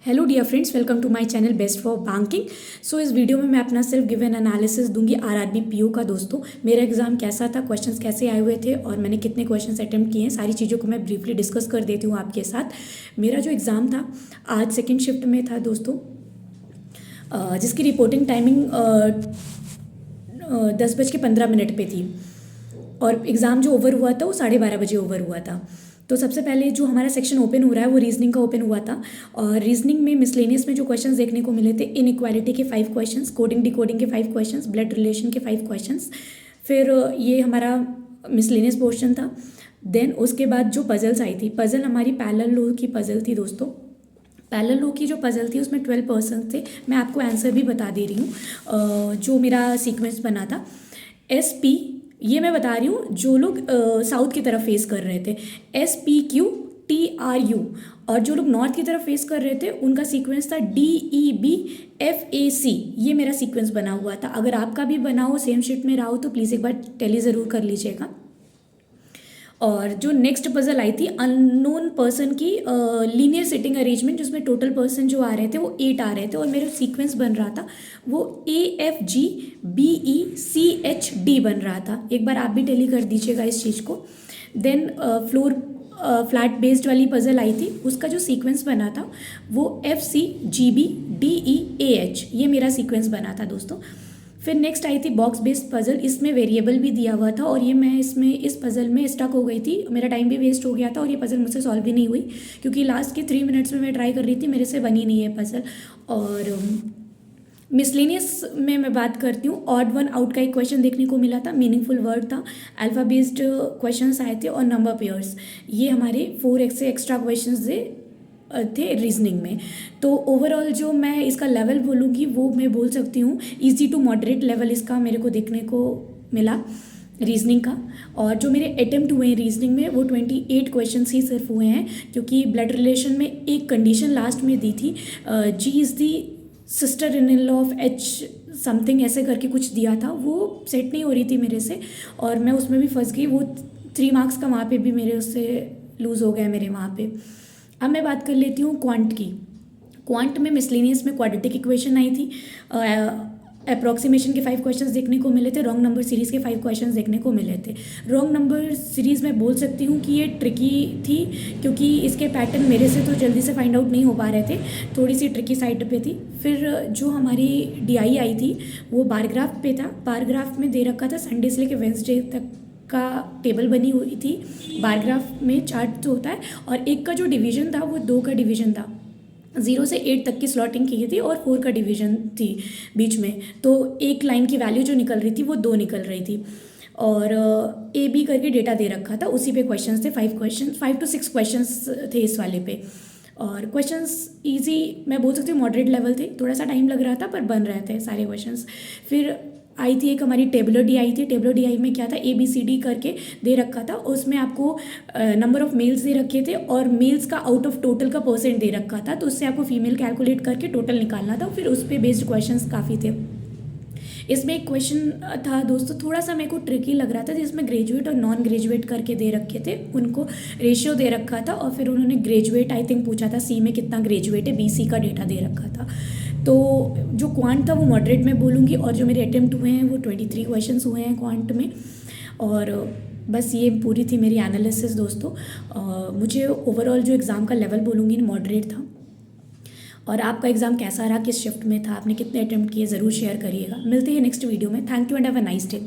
Hello dear friends, welcome to my channel best for banking. So इस video में मैं अपना सेल्फ गिवन एनालिसिस दूंगी आरआरबी पीओ का। दोस्तों, मेरा एग्जाम कैसा था, क्वेश्चंस कैसे आए हुए थे और मैंने कितने क्वेश्चंस अटेम्प्ट किए हैं, सारी चीज़ों को मैं ब्रीफली डिस्कस कर देती हूँ आपके साथ। मेरा जो एग्ज़ाम था आज सेकेंड शिफ्ट में था दोस्तों, जिसकी रिपोर्टिंग टाइमिंग 10:15 पे थी और एग्ज़ाम जो ओवर हुआ था वो 12:30 बजे ओवर हुआ था। तो सबसे पहले जो हमारा सेक्शन ओपन हो रहा है वो रीजनिंग का ओपन हुआ था और रीजनिंग में मिसलेनियस में जो क्वेश्चंस देखने को मिले थे, इनइक्वालिटी के 5 क्वेश्चंस, कोडिंग डिकोडिंग के 5 क्वेश्चंस, ब्लड रिलेशन के 5 क्वेश्चंस, फिर ये हमारा मिसलेनियस पोर्शन था। देन उसके बाद जो पजल्स आई थी, पजल हमारी पैरेलल लो की पजल थी दोस्तों। पैरेलल लो की जो पजल थी उसमें 12% थे। मैं आपको आंसर भी बता दे रही हूँ जो मेरा सीक्वेंस बना था। SP ये मैं बता रही हूँ जो लोग साउथ की तरफ फेस कर रहे थे, SPQTRU, और जो लोग नॉर्थ की तरफ फेस कर रहे थे उनका सीक्वेंस था DEBFAC। ये मेरा सीक्वेंस बना हुआ था। अगर आपका भी बना हो, सेम शीट में रहा हो, तो प्लीज़ एक बार टैली ज़रूर कर लीजिएगा। और जो नेक्स्ट पजल आई थी अननोन पर्सन की लीनियर सिटिंग अरेंजमेंट, जिसमें टोटल पर्सन जो आ रहे थे वो 8 आ रहे थे और मेरा सीक्वेंस बन रहा था वो AFGBECHD बन रहा था। एक बार आप भी टेली कर दीजिएगा इस चीज़ को। देन फ्लोर फ्लैट बेस्ड वाली पजल आई थी, उसका जो सीक्वेंस बना था वो FCGBDEAH, ये मेरा सीक्वेंस बना था दोस्तों। फिर नेक्स्ट आई थी बॉक्स बेस्ड पजल, इसमें वेरिएबल भी दिया हुआ था और ये मैं इस पजल में स्टक हो गई थी, मेरा टाइम भी वेस्ट हो गया था और ये पजल मुझसे सॉल्व भी नहीं हुई क्योंकि लास्ट के 3 मिनट्स में मैं ट्राई कर रही थी, मेरे से बनी नहीं है पजल। और मिसलेनियस में मैं बात करती हूँ, ऑड वन आउट का एक क्वेश्चन देखने को मिला था, मीनिंगफुल वर्ड था, अल्फा बेस्ड क्वेश्चंस आए थे और नंबर पेयर्स, ये हमारे 4x से एक्स्ट्रा क्वेश्चंस थे रीजनिंग में। तो ओवरऑल जो मैं इसका लेवल बोलूँगी वो मैं बोल सकती हूँ इजी टू मॉडरेट लेवल इसका मेरे को देखने को मिला रीजनिंग का। और जो मेरे अटेम्प्ट हुए हैं रीजनिंग में वो 28 क्वेश्चंस ही सिर्फ हुए हैं, क्योंकि ब्लड रिलेशन में एक कंडीशन लास्ट में दी थी, G is the sister in law of H something ऐसे करके कुछ दिया था, वो सेट नहीं हो रही थी मेरे से और मैं उसमें भी फंस गई। वो 3 मार्क्स का वहाँ पे भी मेरे उससे लूज़ हो गया मेरे वहाँ पे। अब मैं बात कर लेती हूँ क्वांट की। क्वांट में मिसलेनियस में क्वाड्रेटिक इक्वेशन आई थी, अप्रॉक्सीमेशन के 5 क्वेश्चंस देखने को मिले थे, रॉन्ग नंबर सीरीज़ के 5 क्वेश्चंस देखने को मिले थे। रॉन्ग नंबर सीरीज़ में बोल सकती हूँ कि ये ट्रिकी थी क्योंकि इसके पैटर्न मेरे से तो जल्दी से फाइंड आउट नहीं हो पा रहे थे, थोड़ी सी ट्रिकी साइड पे थी। फिर जो हमारी DI आई थी वो बार ग्राफ पे था, बार ग्राफ में दे रखा था संडे से लेकर वेंसडे तक का टेबल बनी हुई थी। बार ग्राफ में चार्ट जो होता है और एक का जो डिवीज़न था वो 2 का डिवीज़न था, 0 से 8 तक की स्लॉटिंग की थी और 4 का डिवीज़न थी बीच में, तो एक लाइन की वैल्यू जो निकल रही थी वो 2 निकल रही थी और AB करके डेटा दे रखा था, उसी पे क्वेश्चंस थे, 5 to 6 क्वेश्चंस थे इस वाले पे। और क्वेश्चंस इजी मैं बोल सकती हूँ मॉडरेट लेवल थे, थोड़ा सा टाइम लग रहा था पर बन रहे थे सारे क्वेश्चंस। फिर आई थी एक हमारी टेबलर DI आई थी, टेबलर DI में क्या था, ABCD करके दे रखा था, उसमें आपको नंबर ऑफ मेल्स दे रखे थे और मेल्स का आउट ऑफ टोटल का % दे रखा था, तो उससे आपको फीमेल कैलकुलेट करके टोटल निकालना था। फिर उस पर बेस्ड क्वेश्चंस काफ़ी थे। इसमें एक क्वेश्चन था दोस्तों, थोड़ा सा मेरे को ट्रिकी लग रहा था, जिसमें ग्रेजुएट और नॉन ग्रेजुएट करके दे रखे थे, उनको रेशियो दे रखा था और फिर उन्होंने ग्रेजुएट आई थिंक पूछा था, C में कितना ग्रेजुएट है, BC का डेटा दे रखा था। तो जो क्वांट था वो मॉडरेट में बोलूँगी और जो मेरे अटेम्प्ट हुए हैं वो 23 क्वेश्चंस हुए हैं क्वांट में। और बस ये पूरी थी मेरी एनालिसिस दोस्तों। मुझे ओवरऑल जो एग्ज़ाम का लेवल बोलूँगी मॉडरेट था। और आपका एग्ज़ाम कैसा रहा, किस शिफ्ट में था, आपने कितने अटेम्प्ट किए, ज़रूर शेयर करिएगा। मिलते हैं नेक्स्ट वीडियो में। Thank you and have a nice day.